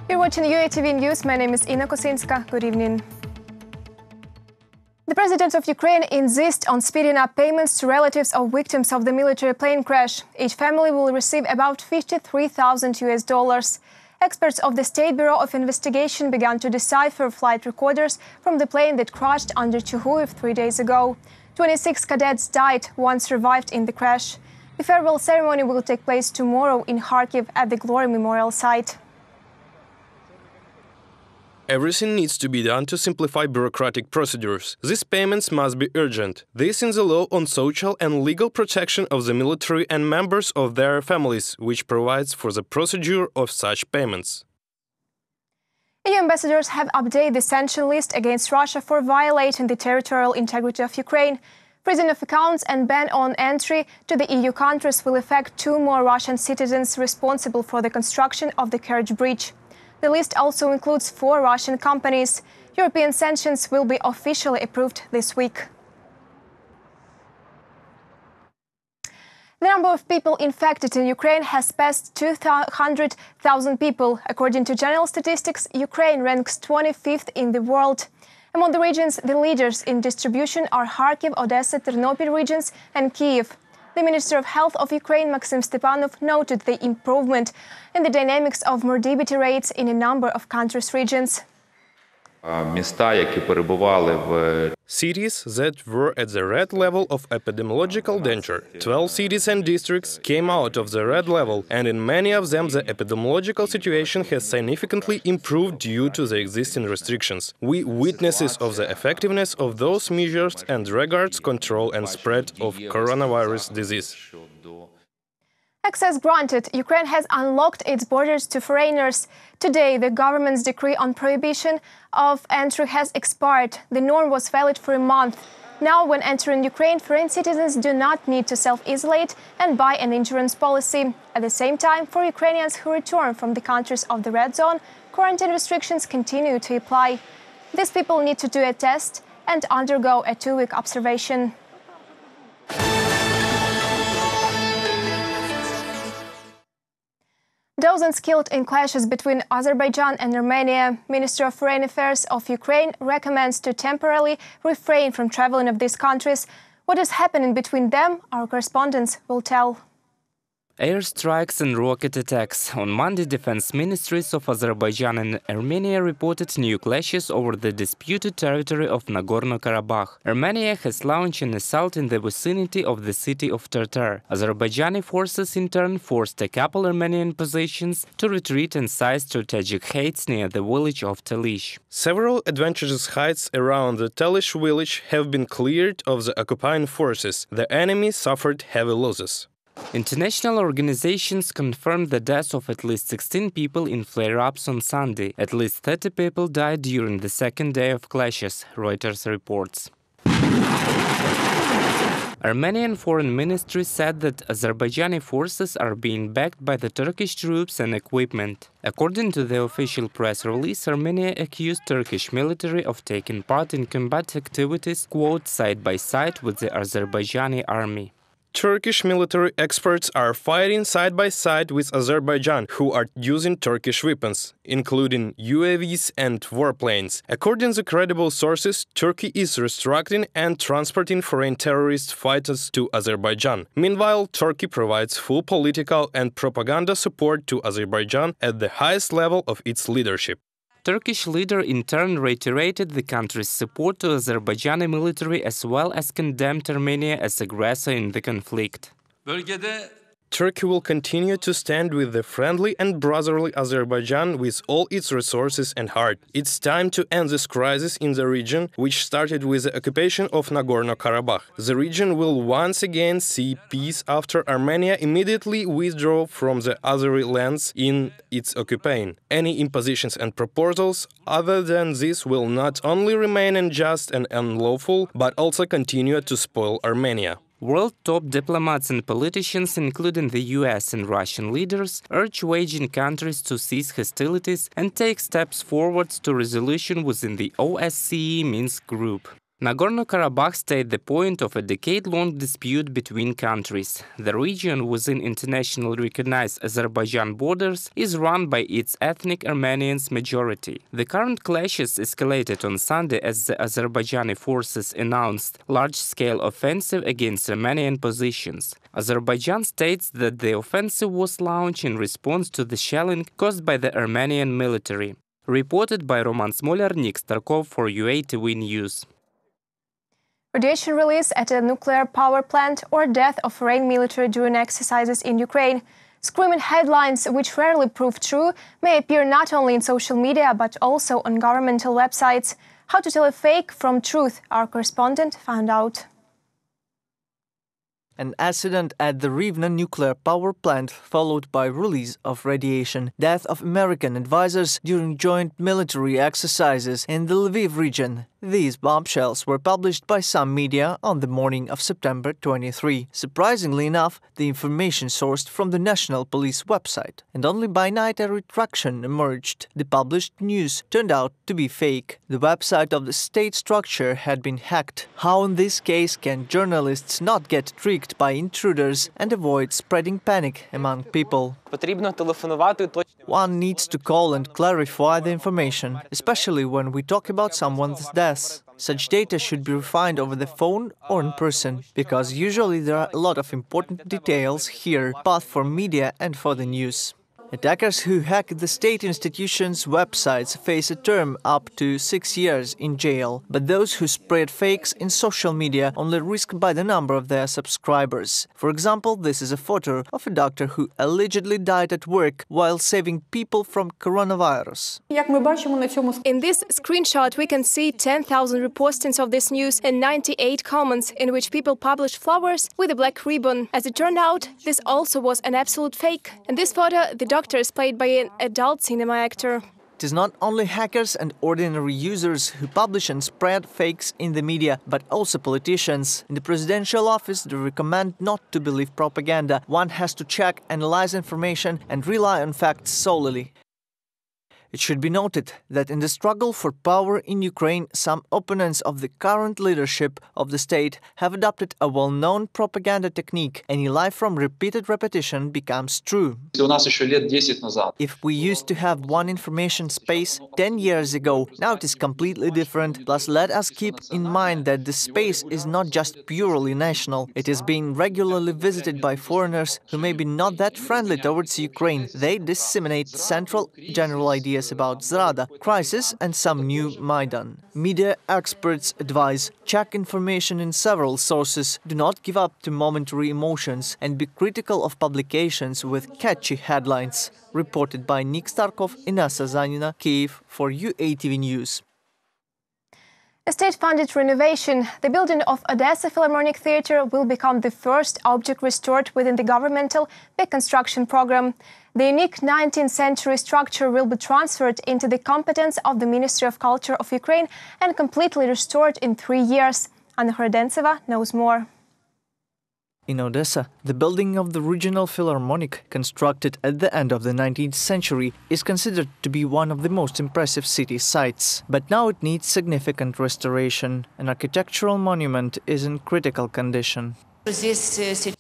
You're watching UATV News. My name is Ina Kosinska. Good evening. The President of Ukraine insists on speeding up payments to relatives of victims of the military plane crash. Each family will receive about $53,000. Experts of the State Bureau of Investigation began to decipher flight recorders from the plane that crashed under Chuhuiv 3 days ago. 26 cadets died, one survived in the crash. The farewell ceremony will take place tomorrow in Kharkiv at the Glory Memorial site. Everything needs to be done to simplify bureaucratic procedures. These payments must be urgent. This in the law on social and legal protection of the military and members of their families, which provides for the procedure of such payments. EU ambassadors have updated the sanction list against Russia for violating the territorial integrity of Ukraine. Freezing of accounts and ban on entry to the EU countries will affect 2 more Russian citizens responsible for the construction of the Kerch Bridge. The list also includes 4 Russian companies. European sanctions will be officially approved this week. The number of people infected in Ukraine has passed 200,000 people. According to general statistics, Ukraine ranks 25th in the world. Among the regions, the leaders in distribution are Kharkiv, Odesa, Ternopil regions and Kyiv. The Minister of Health of Ukraine, Maxim Stepanov, noted the improvement in the dynamics of morbidity rates in a number of country's regions. Cities that were at the red level of epidemiological danger. 12 cities and districts came out of the red level, and in many of them the epidemiological situation has significantly improved due to the existing restrictions. We witnesses of the effectiveness of those measures and regards control and spread of coronavirus disease. Access granted. Ukraine has unlocked its borders to foreigners. Today, the government's decree on prohibition of entry has expired. The norm was valid for a month. Now, when entering Ukraine, foreign citizens do not need to self-isolate and buy an insurance policy. At the same time, for Ukrainians who return from the countries of the red zone, quarantine restrictions continue to apply. These people need to do a test and undergo a 2-week observation. Dozens killed in clashes between Azerbaijan and Armenia. Minister of Foreign Affairs of Ukraine recommends to temporarily refrain from traveling of these countries. What is happening between them, our correspondents will tell. Airstrikes and rocket attacks. On Monday, defense ministries of Azerbaijan and Armenia reported new clashes over the disputed territory of Nagorno-Karabakh. Armenia has launched an assault in the vicinity of the city of Tartar. Azerbaijani forces in turn forced a couple Armenian positions to retreat and seized strategic heights near the village of Talish. Several advantageous heights around the Talish village have been cleared of the occupying forces. The enemy suffered heavy losses. International organizations confirmed the deaths of at least 16 people in flare-ups on Sunday. At least 30 people died during the second day of clashes, Reuters reports. Armenian Foreign Ministry said that Azerbaijani forces are being backed by the Turkish troops and equipment. According to the official press release, Armenia accused Turkish military of taking part in combat activities, quote, side by side with the Azerbaijani army. Turkish military experts are fighting side by side with Azerbaijan, who are using Turkish weapons, including UAVs and warplanes. According to credible sources, Turkey is restricting and transporting foreign terrorist fighters to Azerbaijan. Meanwhile, Turkey provides full political and propaganda support to Azerbaijan at the highest level of its leadership. Turkish leader in turn reiterated the country's support to Azerbaijani military as well as condemned Armenia as aggressor in the conflict. Turkey will continue to stand with the friendly and brotherly Azerbaijan with all its resources and heart. It's time to end this crisis in the region, which started with the occupation of Nagorno-Karabakh. The region will once again see peace after Armenia immediately withdrew from the Azeri lands in its occupation. Any impositions and proposals other than this will not only remain unjust and unlawful, but also continue to spoil Armenia. World top diplomats and politicians, including the US and Russian leaders, urge waging countries to cease hostilities and take steps forward to resolution within the OSCE Minsk group. Nagorno-Karabakh stayed the point of a decade-long dispute between countries. The region within internationally recognized Azerbaijan borders is run by its ethnic Armenians majority. The current clashes escalated on Sunday as the Azerbaijani forces announced large-scale offensive against Armenian positions. Azerbaijan states that the offensive was launched in response to the shelling caused by the Armenian military. Reported by Roman Smolar, Nick Starkov for UATV News. Radiation release at a nuclear power plant or death of foreign military during exercises in Ukraine. Screaming headlines, which rarely prove true, may appear not only in social media but also on governmental websites. How to tell a fake from truth, our correspondent found out. An accident at the Rivne nuclear power plant followed by release of radiation. Death of American advisors during joint military exercises in the Lviv region. These bombshells were published by some media on the morning of September 23. Surprisingly enough, the information sourced from the National Police website. And only by night a retraction emerged. The published news turned out to be fake. The website of the state structure had been hacked. How in this case can journalists not get tricked by intruders and avoid spreading panic among people? One needs to call and clarify the information, especially when we talk about someone's death. Such data should be refined over the phone or in person, because usually there are a lot of important details here, both for media and for the news. Attackers who hack the state institutions' websites face a term up to 6 years in jail, but those who spread fakes in social media only risk by the number of their subscribers. For example, this is a photo of a doctor who allegedly died at work while saving people from coronavirus. In this screenshot, we can see 10,000 repostings of this news and 98 comments in which people published flowers with a black ribbon. As it turned out, this also was an absolute fake. In this photo, the doctor is played by an adult cinema actor. It is not only hackers and ordinary users who publish and spread fakes in the media, but also politicians. In the presidential office, they recommend not to believe propaganda. One has to check, analyze information and rely on facts solely. It should be noted that in the struggle for power in Ukraine, some opponents of the current leadership of the state have adopted a well-known propaganda technique. Any lie from repeated repetition becomes true. If we used to have one information space 10 years ago, now it is completely different. Plus, let us keep in mind that the space is not just purely national. It is being regularly visited by foreigners who may be not that friendly towards Ukraine. They disseminate central general ideas about Zrada, crisis and some new Maidan. Media experts advise check information in several sources, do not give up to momentary emotions and be critical of publications with catchy headlines. Reported by Nick Starkov, Inessa Zanina, Kyiv for UATV News. A state-funded renovation, the building of Odesa Philarmonic Theatre will become the first object restored within the governmental reconstruction program. The unique 19th century structure will be transferred into the competence of the Ministry of Culture of Ukraine and completely restored in 3 years. Anna Hrodentseva knows more. In Odessa, the building of the Regional Philharmonic, constructed at the end of the 19th century, is considered to be one of the most impressive city sites. But now it needs significant restoration. An architectural monument is in critical condition.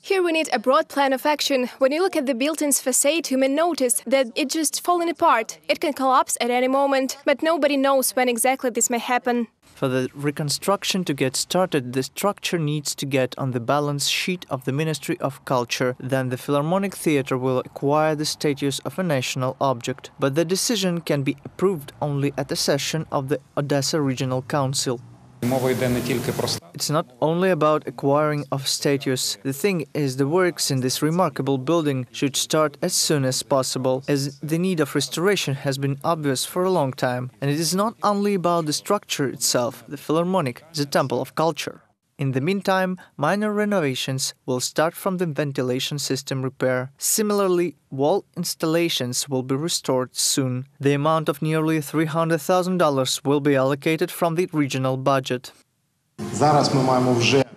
Here we need a broad plan of action. When you look at the building's facade, you may notice that it's just falling apart. It can collapse at any moment, but nobody knows when exactly this may happen. For the reconstruction to get started, the structure needs to get on the balance sheet of the Ministry of Culture. Then the Philharmonic Theatre will acquire the status of a national object. But the decision can be approved only at a session of the Odessa Regional Council. It's not only about acquiring of status. The thing is, the works in this remarkable building should start as soon as possible, as the need of restoration has been obvious for a long time. And it is not only about the structure itself. The Philharmonic is a temple of culture. In the meantime, minor renovations will start from the ventilation system repair. Similarly, wall installations will be restored soon. The amount of nearly $300,000 will be allocated from the regional budget.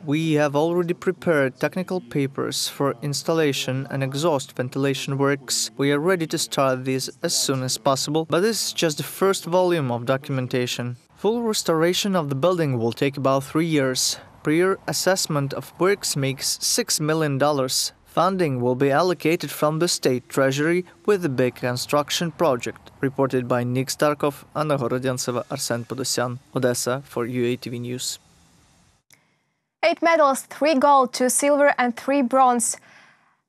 We have already prepared technical papers for installation and exhaust ventilation works. We are ready to start this as soon as possible, but this is just the first volume of documentation. Full restoration of the building will take about 3 years. Prior assessment of works makes $6 million. Funding will be allocated from the state treasury with the big construction project. Reported by Nick Starkov, Anna Horodyantseva, Arsen Podosyan, Odessa for UATV News. 8 medals, 3 gold, 2 silver and 3 bronze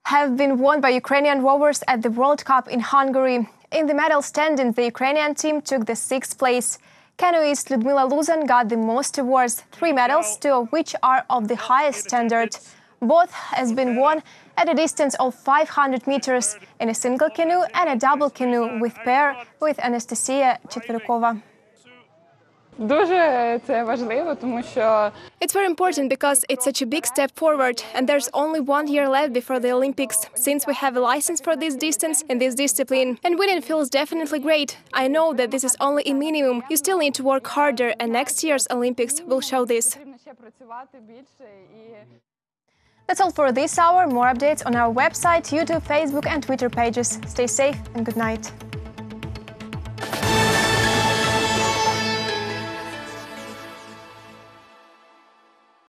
have been won by Ukrainian rowers at the World Cup in Hungary. In the medal standings, the Ukrainian team took the 6th place. Canoeist Lyudmila Luzan got the most awards, 3 medals, 2 of which are of the highest standard. Both has been won at a distance of 500 meters in a single canoe and a double canoe with pair with Anastasia Chetverukova. It's very important because it's such a big step forward and there's only 1 year left before the Olympics. Since we have a license for this distance in this discipline and winning feels definitely great. I know that this is only a minimum. You still need to work harder and next year's Olympics will show this. That's all for this hour. More updates on our website, YouTube, Facebook and Twitter pages. Stay safe and good night.